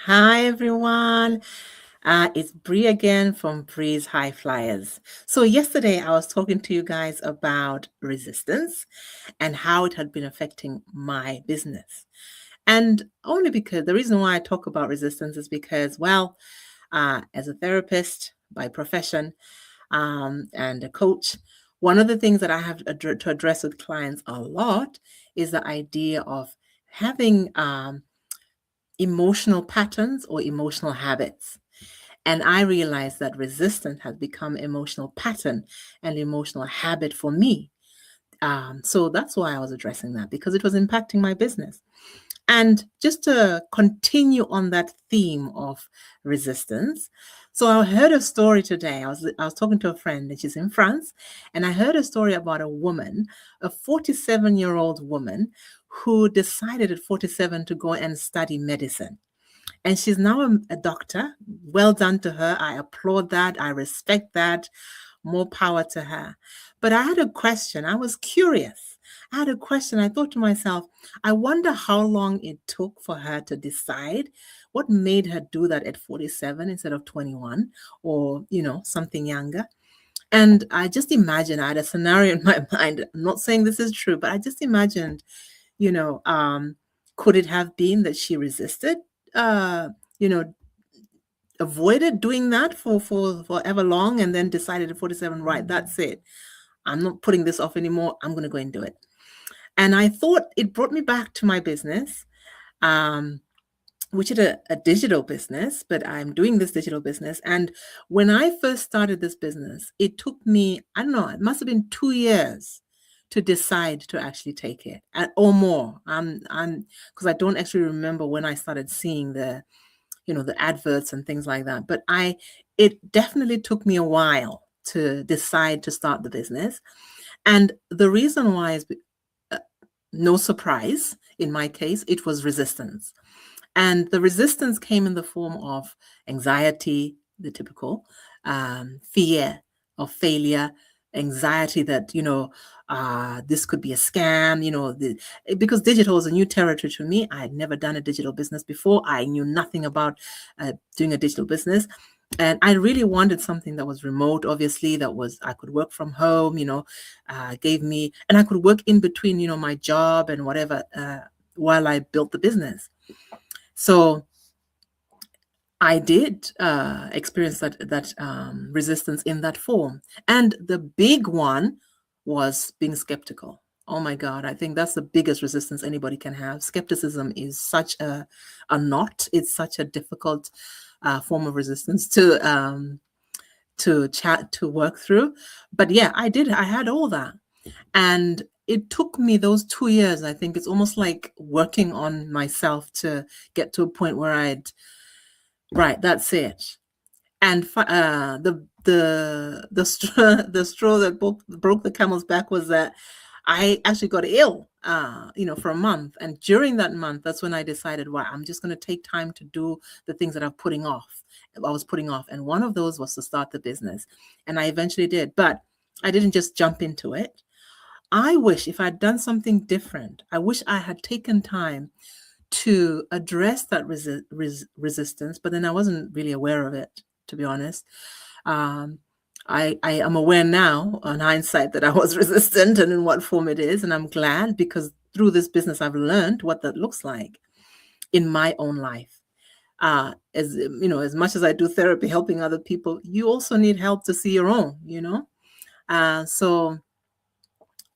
Hi, everyone. It's Bree again from Bree's High Flyers. So, yesterday I was talking to you guys about resistance and how it had been affecting my business. And only because the reason why I talk about resistance is because, well, as a therapist by profession and a coach, one of the things that I have to address with clients a lot is the idea of having emotional patterns or emotional habits. And I realized that resistance has become emotional pattern and emotional habit for me. So that's why I was addressing that because it was impacting my business. And just to continue on that theme of resistance, so I heard a story today. I was talking to a friend, and she's in France, and I heard a story about a woman, a 47-year-old woman, who decided at 47 to go and study medicine. And she's now a doctor. Well done to her. I applaud that. I respect that. More power to her. But I had a question. I was curious. I had a question. I thought to myself, I wonder how long it took for her to decide what made her do that at 47 instead of 21 or, something younger. And I just imagined, I had a scenario in my mind. I'm not saying this is true, but I just imagined, you know, um, could it have been that she resisted, uh, you know, avoided doing that for forever long and then decided at 47, right, that's it. I'm not putting this off anymore. I'm going to go and do it. And I thought it brought me back to my business, um, which is a digital business, but I'm doing this digital business. And when I first started this business, it took me, I don't know, it must have been 2 years to decide to actually take it or more. Because I don't actually remember when I started seeing the adverts and things like that. But it definitely took me a while to decide to start the business. And the reason why is uh, no surprise in my case, it was resistance. And the resistance came in the form of anxiety, the typical, fear of failure, anxiety that, this could be a scam, because digital is a new territory to me. I had never done a digital business before. I knew nothing about doing a digital business. And I really wanted something that was remote, obviously, I could work from home, gave me, and I could work in between, my job and whatever, while I built the business. So I did experience that resistance in that form, and the big one was being skeptical. Oh my God, I think that's the biggest resistance anybody can have. Skepticism is such a knot. It's such a difficult form of resistance to work through. But yeah, I did. I had all that, and it took me those 2 years. I think it's almost like working on myself to get to a point where right, that's it. And the straw that broke the camel's back was that I actually got ill, for a month. And during that month, that's when I decided, wow, I'm just going to take time to do the things that I was putting off. And one of those was to start the business. And I eventually did, but I didn't just jump into it. I wish if I'd done something different, I wish I had taken time to address that resistance, but then I wasn't really aware of it, to be honest. Um, I am aware now, on hindsight, that I was resistant and in what form it is, and I'm glad because through this business I've learned what that looks like in my own life. As much as I do therapy, helping other people, you also need help to see your own. So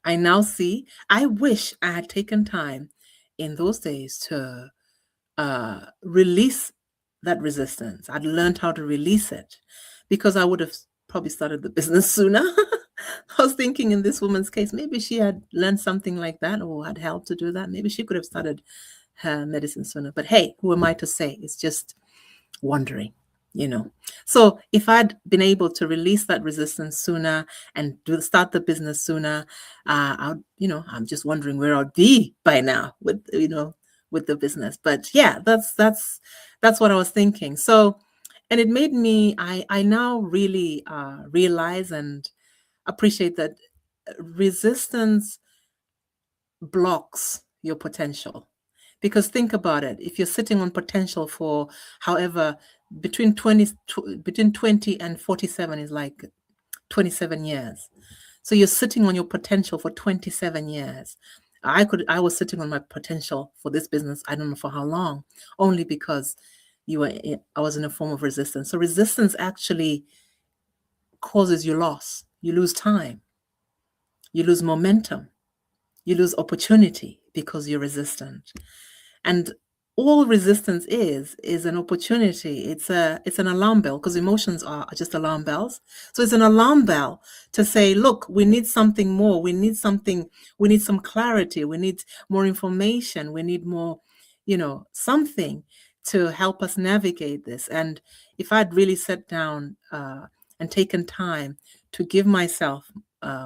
I now see. I wish I had taken time in those days to release that resistance. I'd learned how to release it because I would have probably started the business sooner. I was thinking in this woman's case, maybe she had learned something like that or had helped to do that. Maybe she could have started her medicine sooner. But hey, who am I to say? It's just wondering. So if I'd been able to release that resistance sooner and start the business sooner, I'm just wondering where I'd be by now with the business. But yeah, that's what I was thinking. So, and it made me, I now really realize and appreciate that resistance blocks your potential Because think about it. If you're sitting on potential for however between 20 between 20 and 47 is like 27 years. So you're sitting on your potential for 27 years. I was sitting on my potential for this business, I don't know for how long, only because I was in a form of resistance. So resistance actually causes you loss. You lose time. You lose momentum. You lose opportunity because you're resistant. And all resistance is an opportunity. It's an alarm bell, because emotions are just alarm bells. So it's an alarm bell to say, look, we need something more. We need some clarity. We need more information. We need more, something to help us navigate this. And if I'd really sat down and taken time to give myself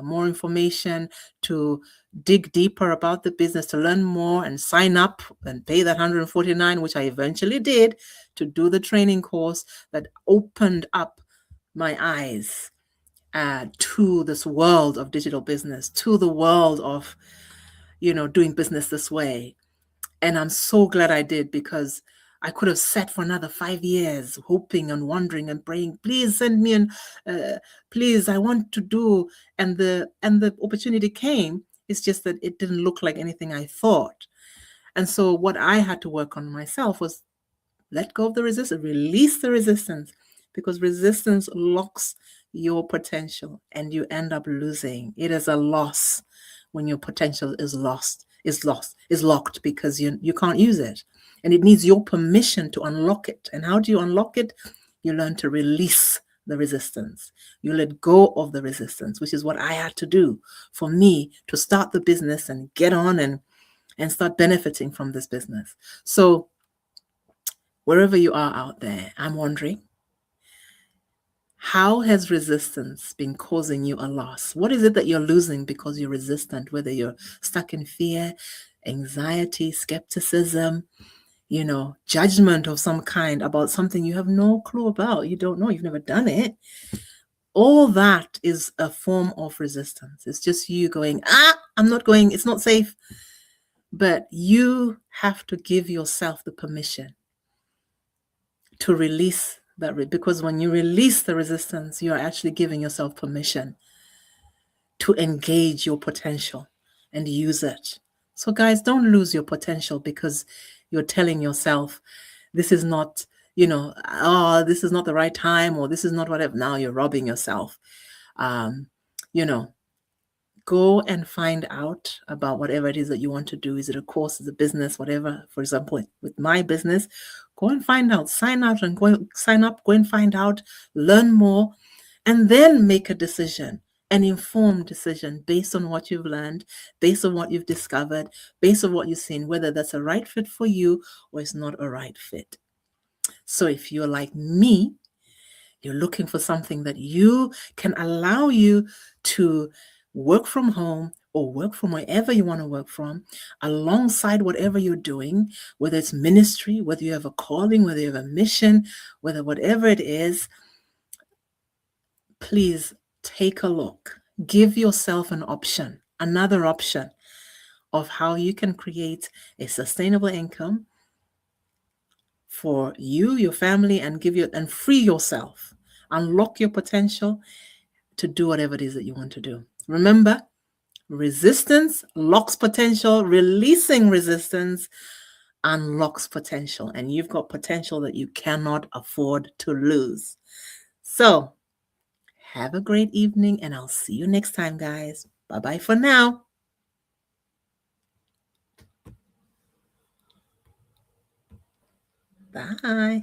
more information, to dig deeper about the business, to learn more and sign up and pay that 149, which I eventually did, to do the training course that opened up my eyes to this world of digital business, to the world of, doing business this way. And I'm so glad I did, because I could have sat for another 5 years hoping and wondering and praying, please send me and please, I want to do. And the opportunity came. It's just that it didn't look like anything I thought. And so what I had to work on myself was let go of the resistance, release the resistance, because resistance locks your potential and you end up losing. It is a loss when your potential is locked, because you can't use it. And it needs your permission to unlock it. And how do you unlock it? You learn to release the resistance. You let go of the resistance, which is what I had to do for me to start the business and get on and start benefiting from this business. So wherever you are out there, I'm wondering, how has resistance been causing you a loss? What is it that you're losing because you're resistant? Whether you're stuck in fear, anxiety, skepticism, judgment of some kind about something you have no clue about. You don't know, you've never done it. All that is a form of resistance. It's just you going, I'm not going, it's not safe. But you have to give yourself the permission to release that, because when you release the resistance, you're actually giving yourself permission to engage your potential and use it. So guys, don't lose your potential because you're telling yourself this is not, this is not the right time, or this is not whatever. Now you're robbing yourself. Go and find out about whatever it is that you want to do. Is it a course, is it a business, whatever? For example, with my business, go and find out, sign up, go and find out, learn more, and then make a decision, an informed decision based on what you've learned, based on what you've discovered, based on what you've seen, whether that's a right fit for you or it's not a right fit. So if you're like me, you're looking for something that you can allow you to work from home or work from wherever you want to work from, alongside whatever you're doing, whether it's ministry, whether you have a calling, whether you have a mission, whatever it is, please take a look. Give yourself an option, another option of how you can create a sustainable income for you, your family, and free yourself, unlock your potential to do whatever it is that you want to do. Remember, resistance locks potential. Releasing resistance unlocks potential, and you've got potential that you cannot afford to lose. So have a great evening, and I'll see you next time, guys. Bye-bye for now. Bye.